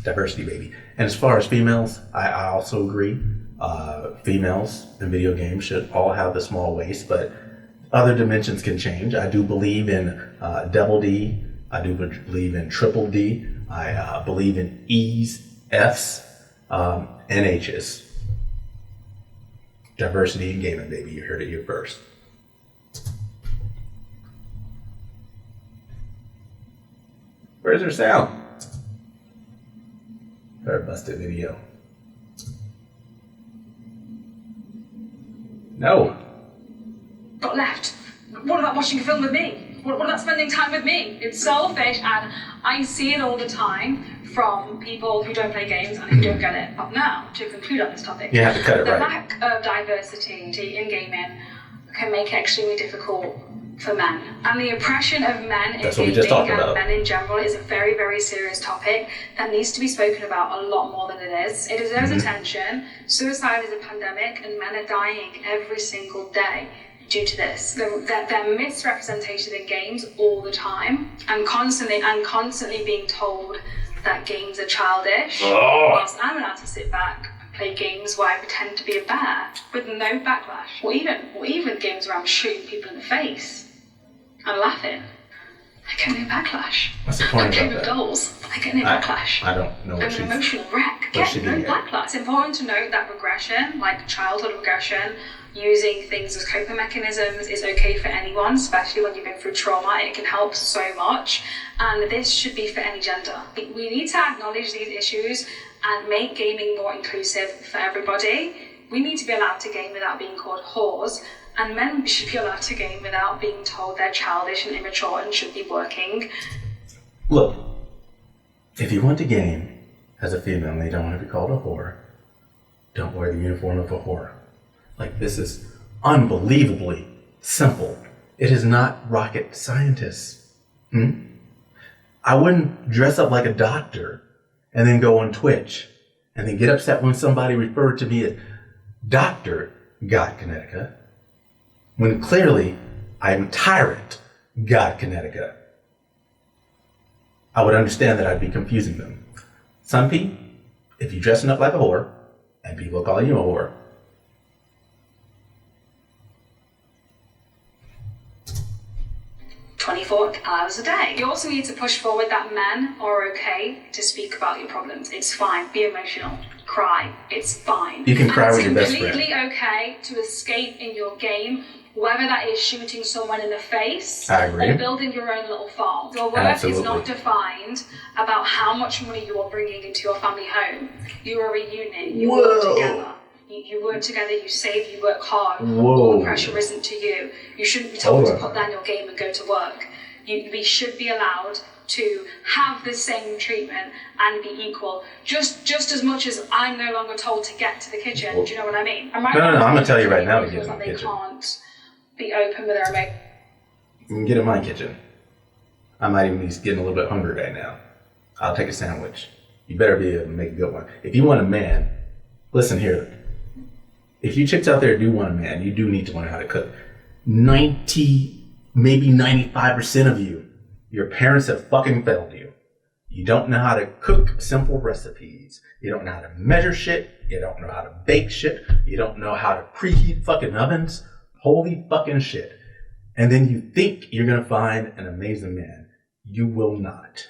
Diversity, baby. And as far as females, I also agree. Females in video games should all have the small waist, but other dimensions can change. I do believe in double D. I do believe in triple D. I believe in E's, F's, and H's. Diversity in gaming, baby. You heard it here first. Where's her sound? Her busted video. No. Got left. What about watching a film with me? What about spending time with me? It's selfish, and I see it all the time from people who don't play games and who don't get it. But now, to conclude on this topic, you have to cut it right. The lack of diversity in gaming can make it extremely difficult for men. And the oppression of men in gaming and men in general is a very, very serious topic that needs to be spoken about a lot more than it is. It deserves attention. Suicide is a pandemic and men are dying every single day due to this. They're misrepresented in games all the time and constantly being told that games are childish. Whilst I'm allowed to sit back and play games where I pretend to be a bear with no backlash. Or even games where I'm shooting people in the face and laughing. I get no backlash. What's the point I play about with that? dolls. I get no backlash. I don't know what I'm an emotional wreck. Get no backlash. It's important to note that regression, like childhood regression, using things as coping mechanisms is okay for anyone, especially when you've been through trauma. It can help so much, and this should be for any gender. We need to acknowledge these issues and make gaming more inclusive for everybody. We need to be allowed to game without being called whores, and men should be allowed to game without being told they're childish and immature and should be working. Look, if you want to game as a female and you don't want to be called a whore, don't wear the uniform of a whore. Like, this is unbelievably simple. It is not rocket scientists. I wouldn't dress up like a doctor and then go on Twitch and then get upset when somebody referred to me as Dr. God Connecticut, when clearly I'm Tyrant God Connecticut. I would understand that I'd be confusing them. Sunpi, if you're dressing up like a whore and people call you a whore, 24 hours a day. You also need to push forward that men are okay to speak about your problems. It's fine. Be emotional. Cry. It's fine. You can cry with your best friend. It's completely okay to escape in your game, whether that is shooting someone in the face or building your own little farm. Your worth is not defined about how much money you are bringing into your family home. You are a unit. You work together. You work together, you save, you work hard. All the pressure isn't to you. You shouldn't be told to put down your game and go to work. We should be allowed to have the same treatment and be equal. Just as much as I'm no longer told to get to the kitchen. Do you know what I mean? No, I'm going to tell you right now to get in the kitchen. They can't be open with their remote. You can get in my kitchen. I might even be getting a little bit hungry right now. I'll take a sandwich. You better be able to make a good one. If you want a man, listen here. If you chicks out there do want a man, you do need to learn how to cook. 90, maybe 95% of you, your parents have fucking failed you. You don't know how to cook simple recipes. You don't know how to measure shit. You don't know how to bake shit. You don't know how to preheat fucking ovens. Holy fucking shit. and then you think you're going to find an amazing man. You will not.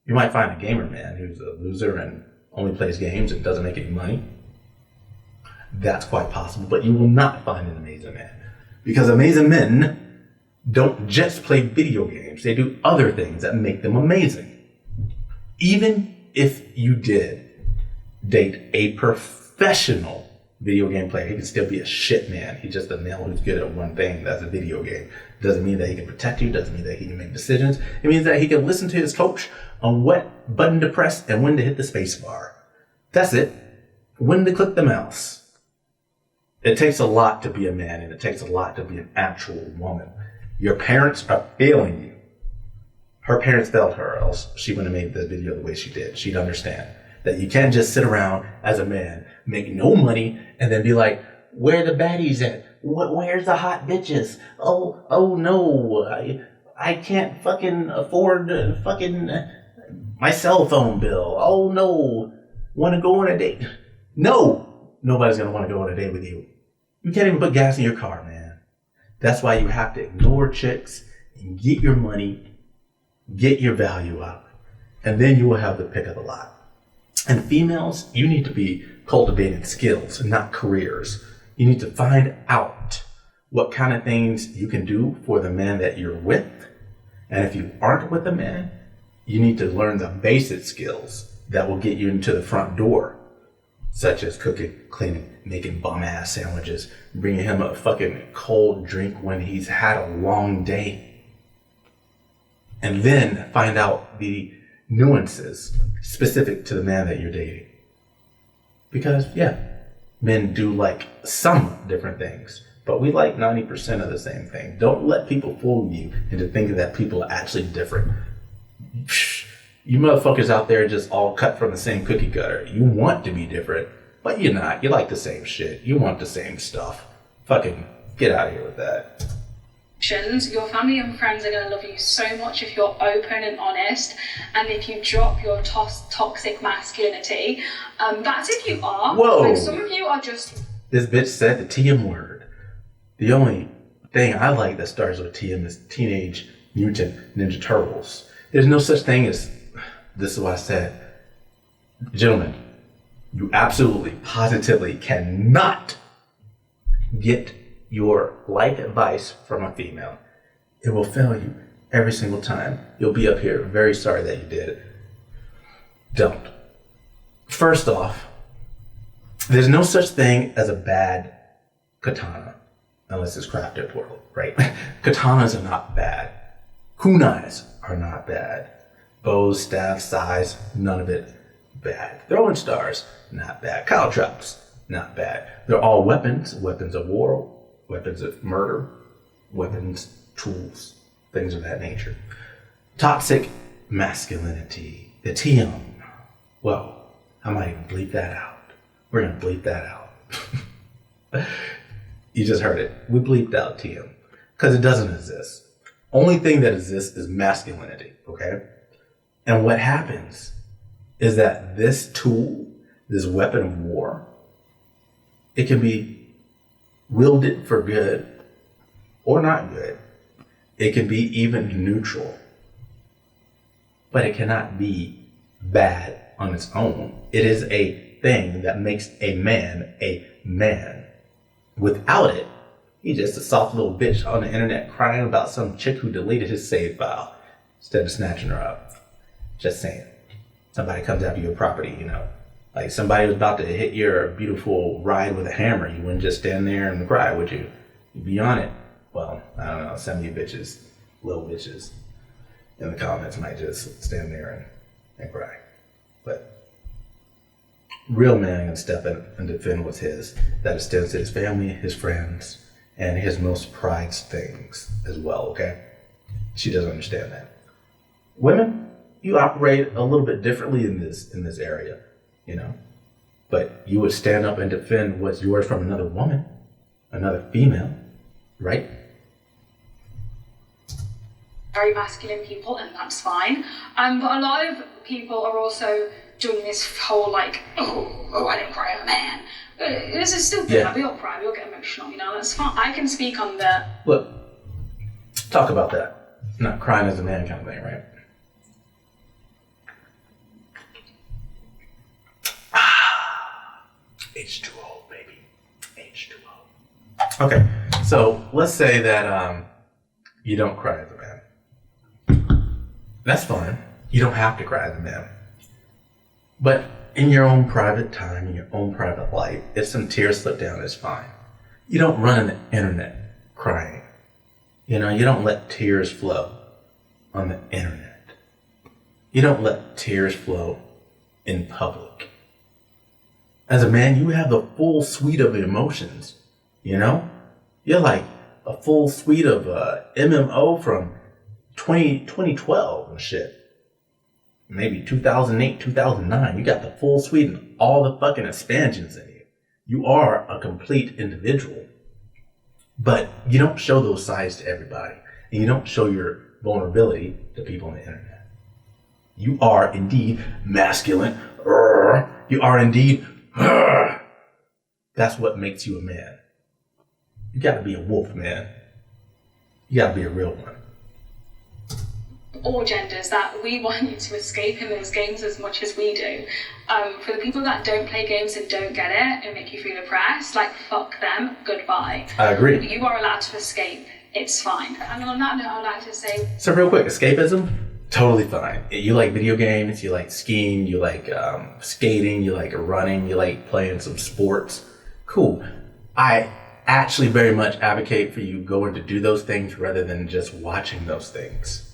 You might find a gamer man who's a loser and only plays games and doesn't make any money. That's quite possible, but you will not find an amazing man. Because amazing men don't just play video games. They do other things that make them amazing. Even if you did date a professional video game player, he can still be a shit man. He's just a male who's good at one thing. That's a video game. Doesn't mean that he can protect you. Doesn't mean that he can make decisions. It means that he can listen to his coach on what button to press and when to hit the space bar. That's it. When to click the mouse. It takes a lot to be a man, and it takes a lot to be an actual woman. Your parents are failing you. Her parents failed her, or else she wouldn't have made the video the way she did. She'd understand that you can't just sit around as a man, make no money, and then be like, where the baddies at? Where's the hot bitches? Oh no, I can't fucking afford my cell phone bill. Oh no, want to go on a date? No, nobody's going to want to go on a date with you. You can't even put gas in your car, man. That's why you have to ignore chicks and get your money, get your value up, and then you will have the pick of the lot. And females, you need to be cultivating skills, not careers. You need to find out what kind of things you can do for the man that you're with. And if you aren't with a man, you need to learn the basic skills that will get you into the front door, such as cooking, cleaning, making bum-ass sandwiches, bringing him a fucking cold drink when he's had a long day. And then find out the nuances specific to the man that you're dating. Because, yeah, men do like some different things, but we like 90% of the same thing. Don't let people fool you into thinking that people are actually different. You motherfuckers out there just all cut from the same cookie cutter. You want to be different, but you're not. You like the same shit. You want the same stuff. Fucking get out of here with that. Your family and friends are going to love you so much if you're open and honest, and if you drop your toxic masculinity. That's if you are. Whoa. Like, some of you are just... This bitch said the TM word. The only thing I like that starts with TM is Teenage Mutant Ninja Turtles. There's no such thing as... This is what I said. Gentlemen, you absolutely, positively cannot get your life advice from a female. It will fail you every single time. You'll be up here very sorry that you did it. Don't. First off, there's no such thing as a bad katana, unless it's crafted plural, right? Katanas are not bad. Kunais are not bad. Bows, staffs, sais, none of it bad. Throwing stars, not bad. Caltrops, not bad. They're all weapons, weapons of war, weapons of murder, weapons, tools, things of that nature. Toxic masculinity, the TM. Well, I might even bleep that out. We're going to bleep that out. You just heard it. We bleeped out TM because it doesn't exist. Only thing that exists is masculinity, okay? And what happens is that this tool, this weapon of war, it can be wielded for good or not good. It can be even neutral. But it cannot be bad on its own. It is a thing that makes a man a man. Without it, he's just a soft little bitch on the internet crying about some chick who deleted his save file instead of snatching her up. Just saying. Somebody comes after your property, you know. Like somebody was about to hit your beautiful ride with a hammer. You wouldn't just stand there and cry, would you? You'd be on it. Well, I don't know. Some of you bitches, little bitches, in the comments might just stand there and cry. But real man can step in and defend what's his. That extends to his family, his friends, and his most prized things as well, okay? She doesn't understand that. Women, you operate a little bit differently in this area, you know? But you would stand up and defend what's yours from another woman, another female, right? Very masculine people, and that's fine. But a lot of people are also doing this whole like, oh, I didn't cry, I'm a man. This is still good. Yeah. We all cry, we all get emotional, you know, that's fine. I can speak on the... Look, Talk about that. Not crying as a man kind of thing, right? H2O, baby. H2O. Okay, so let's say that you don't cry as a man. That's fine. You don't have to cry as a man. But in your own private time, in your own private life, if some tears slip down, it's fine. You don't run on the internet crying. You know, you don't let tears flow on the internet. You don't let tears flow in public. As a man, you have the full suite of emotions, you know? You're like a full suite of MMO from 2012 and shit. Maybe 2008, 2009. You got the full suite and all the fucking expansions in you. You are a complete individual. But you don't show those sides to everybody. And you don't show your vulnerability to people on the internet. You are indeed masculine. You are indeed. That's what makes you a man. You gotta be a wolf, man. You gotta be a real one. All genders, that we want you to escape in those games as much as we do. For the people that don't play games and don't get it and make you feel oppressed, like, fuck them, goodbye. I agree. You are allowed to escape. It's fine. And on that note, I'd like to say... So real quick, escapism, totally fine. You like video games, you like skiing, you like skating, you like running, you like playing some sports. Cool. I actually very much advocate for you going to do those things rather than just watching those things.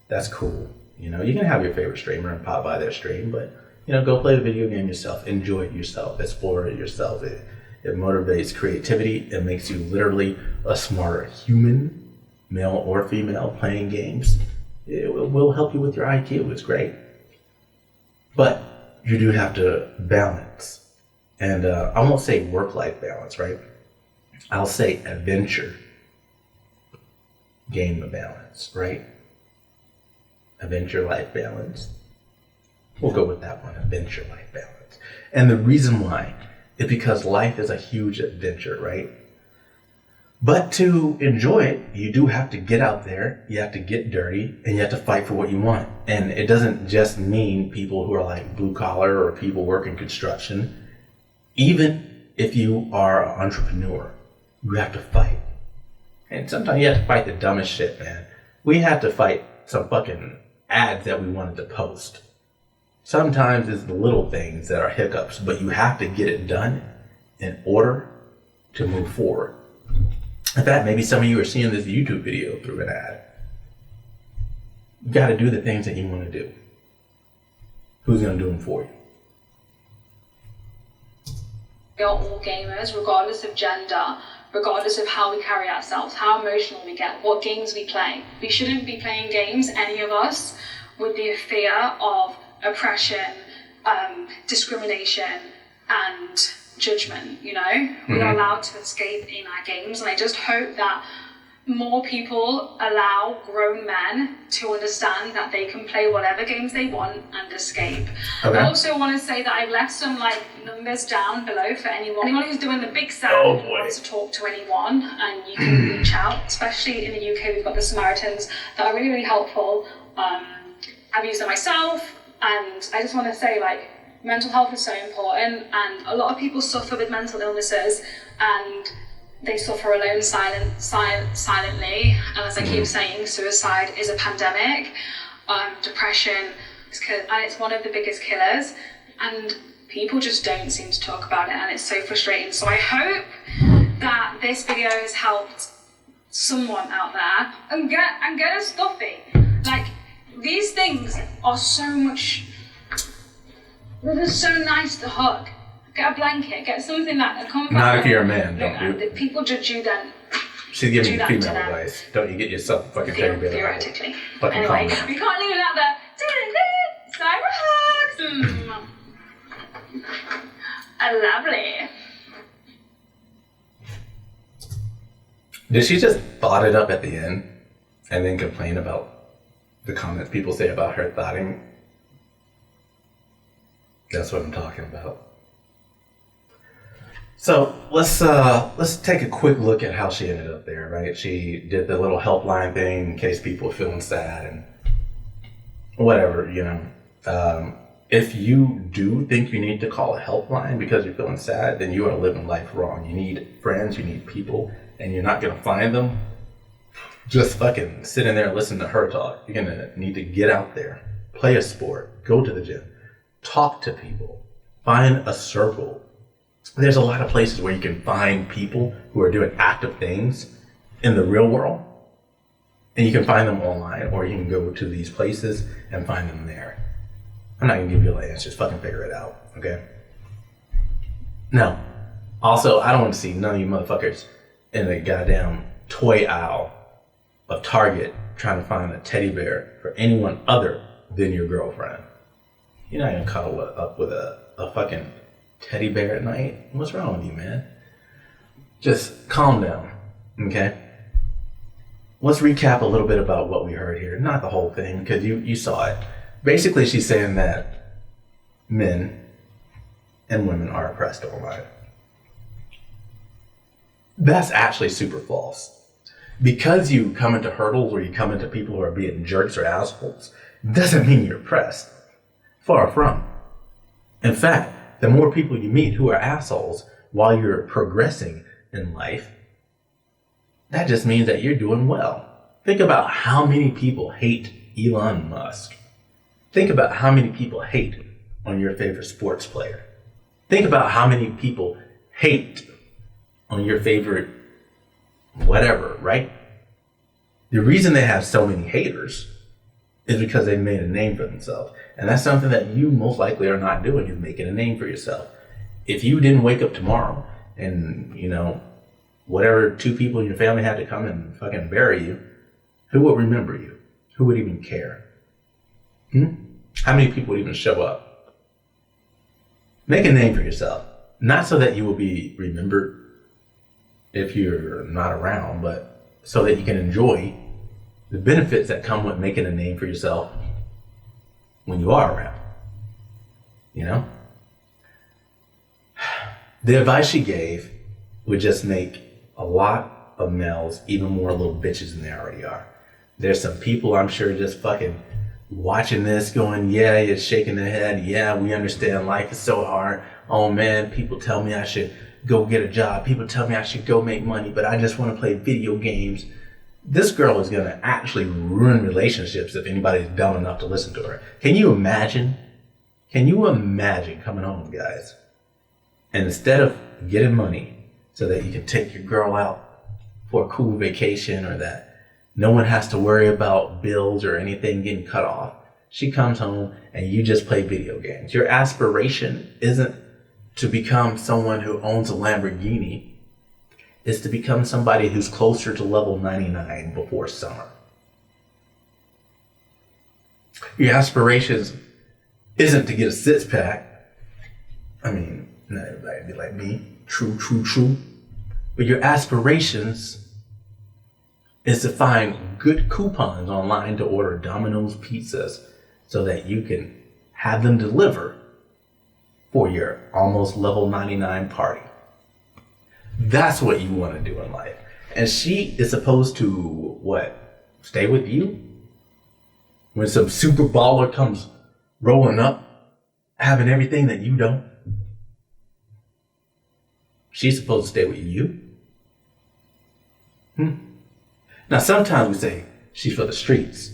That's cool. You know, you can have your favorite streamer and pop by their stream, but, you know, go play the video game yourself. Enjoy it yourself. Explore it yourself. It motivates creativity. It makes you literally a smarter human, male or female, playing games. It will help you with your IQ. It's great. But you do have to balance. And I won't say work-life balance, right? I'll say adventure game balance, right? Adventure life balance. We'll go with that one, adventure life balance. And the reason why is because life is a huge adventure, right? But to enjoy it, you do have to get out there, you have to get dirty, and you have to fight for what you want. And it doesn't just mean people who are like blue collar or people working construction. Even if you are an entrepreneur, you have to fight. And sometimes you have to fight the dumbest shit, man. We have to fight some fucking ads that we wanted to post. Sometimes it's the little things that are hiccups, but you have to get it done in order to move forward. In fact, maybe some of you are seeing this YouTube video through an ad. You got to do the things that you want to do. Who's going to do them for you? We are all gamers, regardless of gender, regardless of how we carry ourselves, how emotional we get, what games we play. We shouldn't be playing games, any of us, with the fear of oppression, discrimination, and judgment, you know? Mm-hmm. We are allowed to escape in our games, and I just hope that more people allow grown men to understand that they can play whatever games they want and escape. Okay. I also want to say that I've left some numbers down below for anyone who's doing the big sound and wants to talk to anyone, and you can reach out. Especially in the UK, we've got the Samaritans that are really, really helpful. I've used them myself, and I just want to say, mental health is so important, and a lot of people suffer with mental illnesses, and they suffer alone silently. And as I keep saying, suicide is a pandemic. Depression, and it's one of the biggest killers. And people just don't seem to talk about it, and it's so frustrating. So I hope that this video has helped someone out there and get a stuffy. These things are so much. They're so nice to hug. Get a blanket, get something that comes back. Not if you're a man, don't do. People judge you then. She's giving you female advice. Don't you get yourself a fucking teddy bear. Theoretically. Fucking anyway, we can't leave it at that. Cyber hugs. Lovely. Did she just thought it up at the end and then complain about the comments people say about her thoughting? That's what I'm talking about. So let's take a quick look at how she ended up there, right? She did the little helpline thing in case people are feeling sad and whatever, you know. If you do think you need to call a helpline because you're feeling sad, then you are living life wrong. You need friends, you need people, and you're not gonna find them just fucking sitting there and listening to her talk. You're gonna need to get out there, play a sport, go to the gym, talk to people, find a circle. There's a lot of places where you can find people who are doing active things in the real world, and you can find them online, or you can go to these places and find them there. I'm not gonna give you a answer, just fucking figure it out, okay? Now, also, I don't want to see none of you motherfuckers in the goddamn toy aisle of Target trying to find a teddy bear for anyone other than your girlfriend. You're not gonna cuddle up with a fucking teddy bear at night. What's wrong with you, man? Just calm down, okay? Let's recap a little bit about what we heard here. Not the whole thing, because you saw it. Basically, she's saying that men and women are oppressed online. That's actually super false. Because you come into hurdles or you come into people who are being jerks or assholes, doesn't mean you're oppressed. Far from. In fact, the more people you meet who are assholes while you're progressing in life, that just means that you're doing well. Think about how many people hate Elon Musk. Think about how many people hate on your favorite sports player. Think about how many people hate on your favorite whatever, right? The reason they have so many haters is because they made a name for themselves. And that's something that you most likely are not doing, is making a name for yourself. If you didn't wake up tomorrow and, you know, whatever two people in your family had to come and fucking bury you, who would remember you? Who would even care? How many people would even show up? Make a name for yourself. Not so that you will be remembered if you're not around, but so that you can enjoy the benefits that come with making a name for yourself when you are around. You know? The advice she gave would just make a lot of males even more little bitches than they already are. There's some people I'm sure just fucking watching this going, yeah, you're shaking their head. Yeah, we understand life is so hard. Oh man, people tell me I should go get a job. People tell me I should go make money, but I just want to play video games. This girl is going to actually ruin relationships if anybody's dumb enough to listen to her. Can you imagine? Can you imagine coming home, guys, and instead of getting money so that you can take your girl out for a cool vacation or that no one has to worry about bills or anything getting cut off, she comes home and you just play video games. Your aspiration isn't to become someone who owns a Lamborghini. It's to become somebody who's closer to level 99 before summer. Your aspirations isn't to get a six pack. I mean, not everybody be like me. True. But your aspirations is to find good coupons online to order Domino's pizzas so that you can have them deliver for your almost level 99 party. That's what you want to do in life. And she is supposed to, what, stay with you? When some super baller comes rolling up, having everything that you don't? She's supposed to stay with you? Now, sometimes we say she's for the streets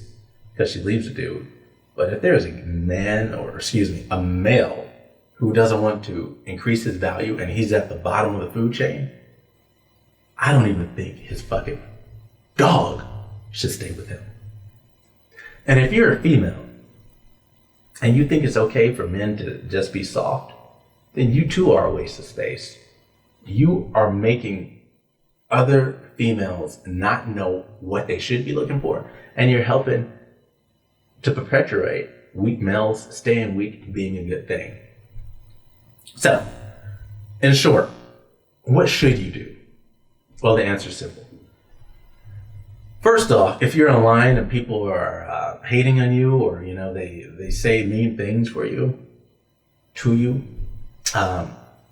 because she leaves a dude. But if there's a male who doesn't want to increase his value and he's at the bottom of the food chain, I don't even think his fucking dog should stay with him. And if you're a female and you think it's okay for men to just be soft, then you too are a waste of space. You are making other females not know what they should be looking for, and you're helping to perpetuate weak males staying weak being a good thing. So, in short, what should you do? Well, the answer is simple. First off, if you're online and people are hating on you, or they say mean things to you,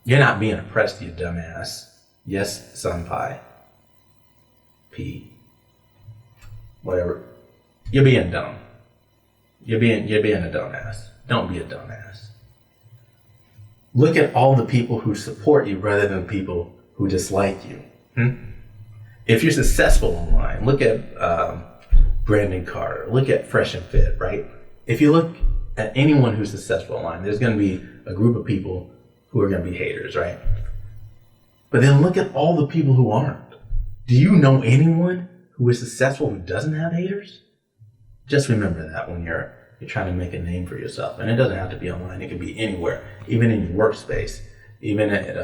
You're not being oppressed, you dumbass. Yes, Sunpi. P. Whatever. You're being dumb. You're being a dumbass. Don't be a dumbass. Look at all the people who support you rather than people who dislike you. If you're successful online, look at Brandon Carter. Look at Fresh and Fit, right? If you look at anyone who's successful online, there's going to be a group of people who are going to be haters, right? But then look at all the people who aren't. Do you know anyone who is successful who doesn't have haters? Just remember that when you're trying to make a name for yourself. And it doesn't have to be online. It can be anywhere, even in your workspace, even at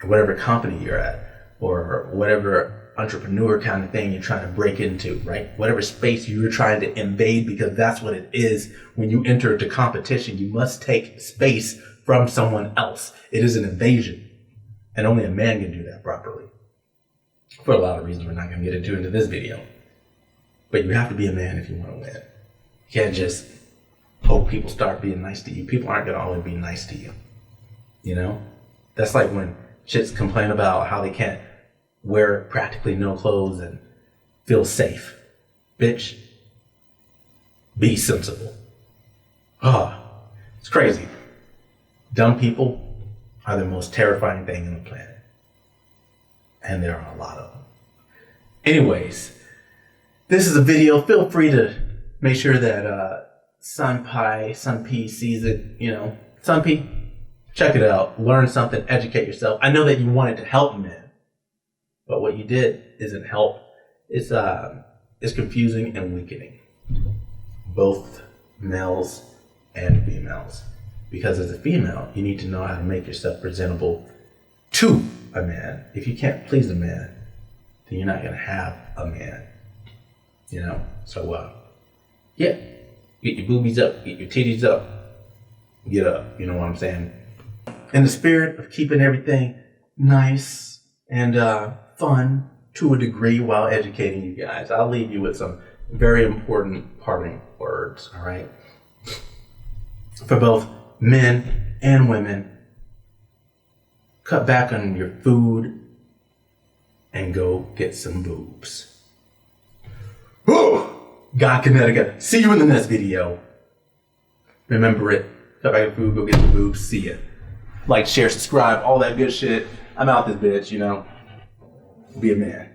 whatever company you're at, or whatever entrepreneur kind of thing you're trying to break into, right? Whatever space you're trying to invade, because that's what it is. When you enter into competition, you must take space from someone else. It is an invasion. And only a man can do that properly. For a lot of reasons we're not going to get into this video. But you have to be a man if you want to win. You can't just hope people start being nice to you. People aren't going to always be nice to you. You know? That's like when chicks complain about how they can't wear practically no clothes and feel safe. Bitch, be sensible. It's crazy. Dumb people are the most terrifying thing on the planet. And there are a lot of them. Anyways, this is a video. Feel free to make sure that Sunpi sees it, you know. Sunpi, check it out. Learn something, educate yourself. I know that you wanted to help men, but what you did isn't help. It's confusing and weakening. Both males and females. Because as a female, you need to know how to make yourself presentable to a man. If you can't please a man, then you're not going to have a man. You know? So, yeah. Get your boobies up. Get your titties up. Get up. You know what I'm saying? In the spirit of keeping everything nice and fun to a degree while educating you guys, I'll leave you with some very important parting words, all right? For both men and women, cut back on your food and go get some boobs. God, Connecticut. See you in the next video. Remember it. Cut back on food, go get some boobs. See ya. Like, share, subscribe, all that good shit. I'm out this bitch, you know. Be a man.